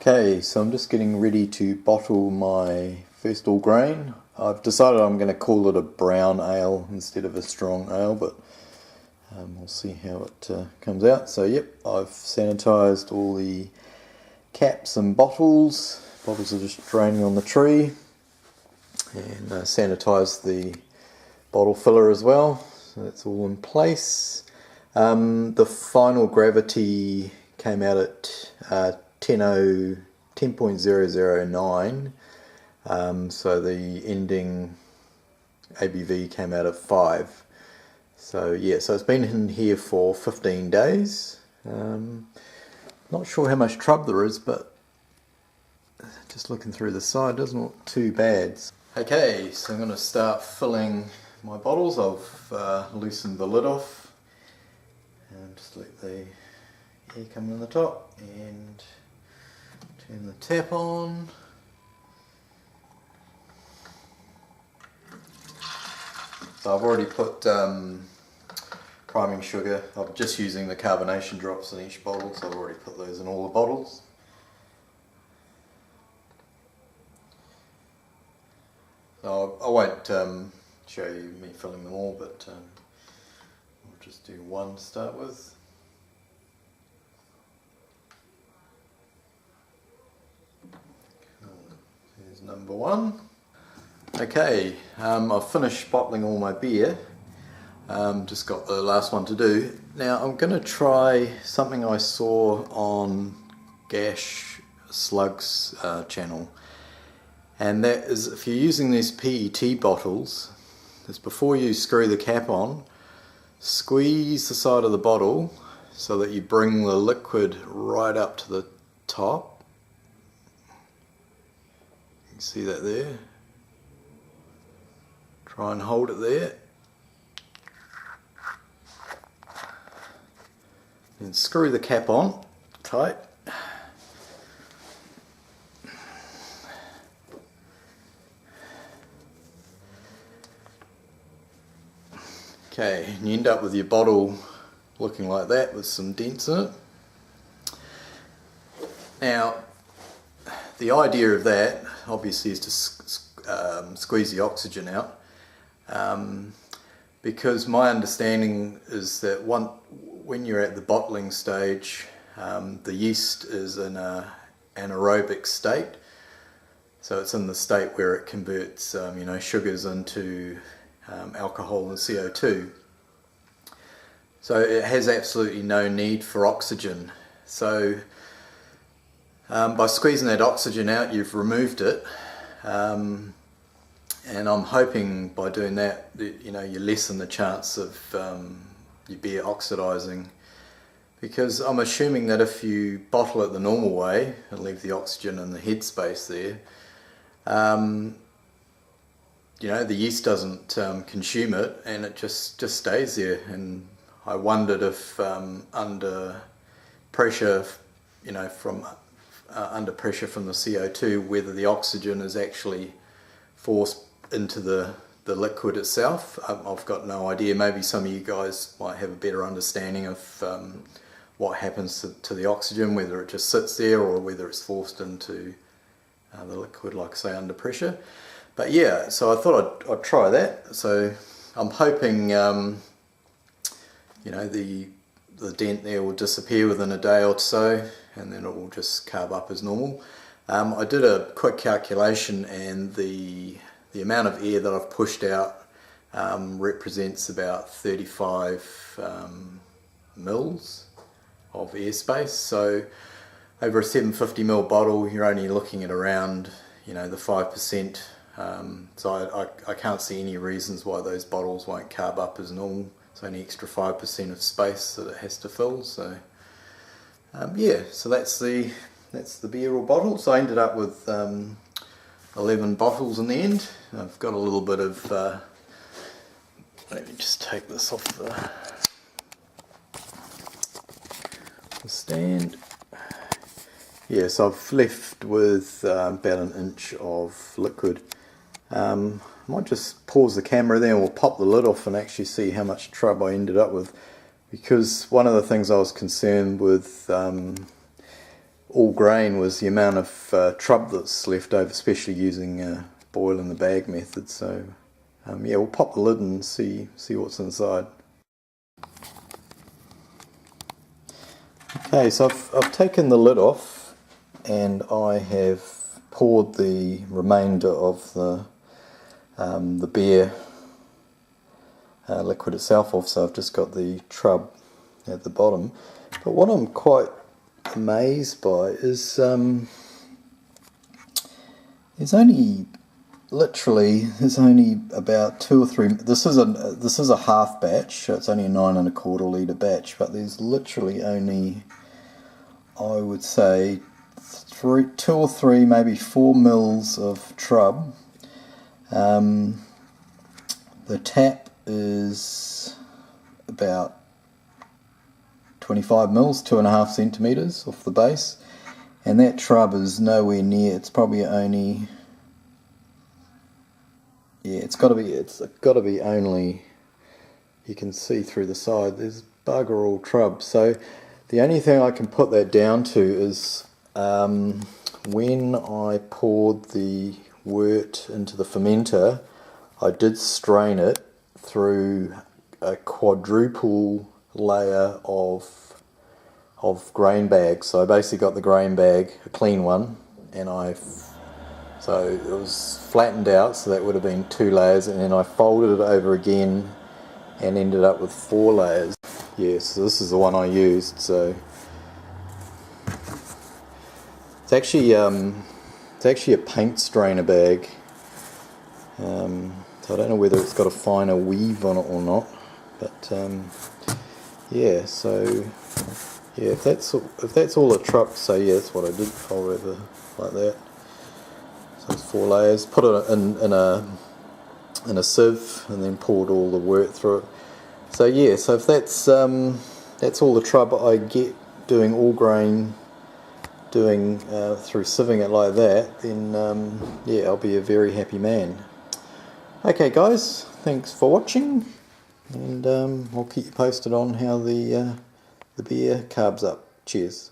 Okay, so I'm just getting ready to bottle my first all grain. I've decided I'm going to call it a brown ale instead of a strong ale, but we'll see how it comes out. So yep, I've sanitised all the caps and bottles. Bottles are just draining on the tree, and sanitised the bottle filler as well. So that's all in place. The final gravity came out at 10.009, so the ending ABV came out at 5. So yeah, so it's been in here for 15 days. Not sure how much trub there is, but just looking through the side, doesn't look too bad. Okay, so I'm going to start filling my bottles. I've loosened the lid off and just let the air come in the top and turn the tap on. So I've already put priming sugar. I'm just using the carbonation drops in each bottle, so I've already put those in all the bottles. So I won't show you me filling them all, but I'll just do one to start with. There's number one. Okay, I've finished bottling all my beer. Just got the last one to do. Now I'm going to try something I saw on Gash Slug's channel, and that is, if you're using these PET bottles, is before you screw the cap on, squeeze the side of the bottle so that you bring the liquid right up to the top. You can see that there. Try and hold it there. Then screw the cap on tight. Okay, and you end up with your bottle looking like that with some dents in it. Now, the idea of that obviously is to squeeze the oxygen out, because my understanding is that when you're at the bottling stage, the yeast is in an anaerobic state, so it's in the state where it converts sugars into alcohol and CO2. So it has absolutely no need for oxygen. So by squeezing that oxygen out, you've removed it, and I'm hoping by doing that, you lessen the chance of your beer oxidizing, because I'm assuming that if you bottle it the normal way and leave the oxygen in the headspace there, the yeast doesn't consume it, and it just stays there. And I wondered if under pressure, under pressure from the CO2, whether the oxygen is actually forced into the liquid itself. I've got no idea. Maybe some of you guys might have a better understanding of what happens to the oxygen, whether it just sits there or whether it's forced into the liquid, like I say, under pressure. But yeah, so I thought I'd try that. So I'm hoping the dent there will disappear within a day or so, and then it will just carb up as normal. I did a quick calculation, and the amount of air that I've pushed out represents about 35 mils of airspace. So over a 750ml bottle, you're only looking at around the 5%. So I can't see any reasons why those bottles won't carb up as normal. It's only extra 5% of space that it has to fill. So yeah, so that's the beer or bottle. So I ended up with 11 bottles in the end. I've got a little bit of let me just take this off the stand. Yeah, so I've left with about an inch of liquid. I might just pause the camera there and we'll pop the lid off and actually see how much trub I ended up with, because one of the things I was concerned with all grain was the amount of trub that's left over, especially using boil in the bag method. So yeah, we'll pop the lid and see what's inside. Okay, so I've taken the lid off and I have poured the remainder of the beer liquid itself off, so I've just got the trub at the bottom. But what I'm quite amazed by is there's only about 2 or 3. This is a half batch, so it's only a 9 1/4 litre batch, but there's literally only, I would say, 2 or 3, maybe 4 mils of trub. The tap is about 25 mils, 2.5 centimetres off the base, and that trub is nowhere near. It's probably only, yeah, it's got to be only, you can see through the side, there's bugger all trub. So the only thing I can put that down to is when I poured the wort into the fermenter, I did strain it through a quadruple layer of grain bags. So I basically got the grain bag, a clean one, and so it was flattened out, so that would have been 2 layers, and then I folded it over again and ended up with 4 layers. Yeah, so this is the one I used. So it's actually a paint strainer bag. So I don't know whether it's got a finer weave on it or not, but yeah. So yeah, if that's all it trucked, so yeah, that's what I did. Fold over like that. So it's 4 layers. Put it in a sieve, and then poured all the wort through it. So yeah, so if that's all the trub I get doing all grain, through sieving it like that, then yeah, I'll be a very happy man. Okay guys, thanks for watching, and I'll keep you posted on how the beer carbs up. Cheers.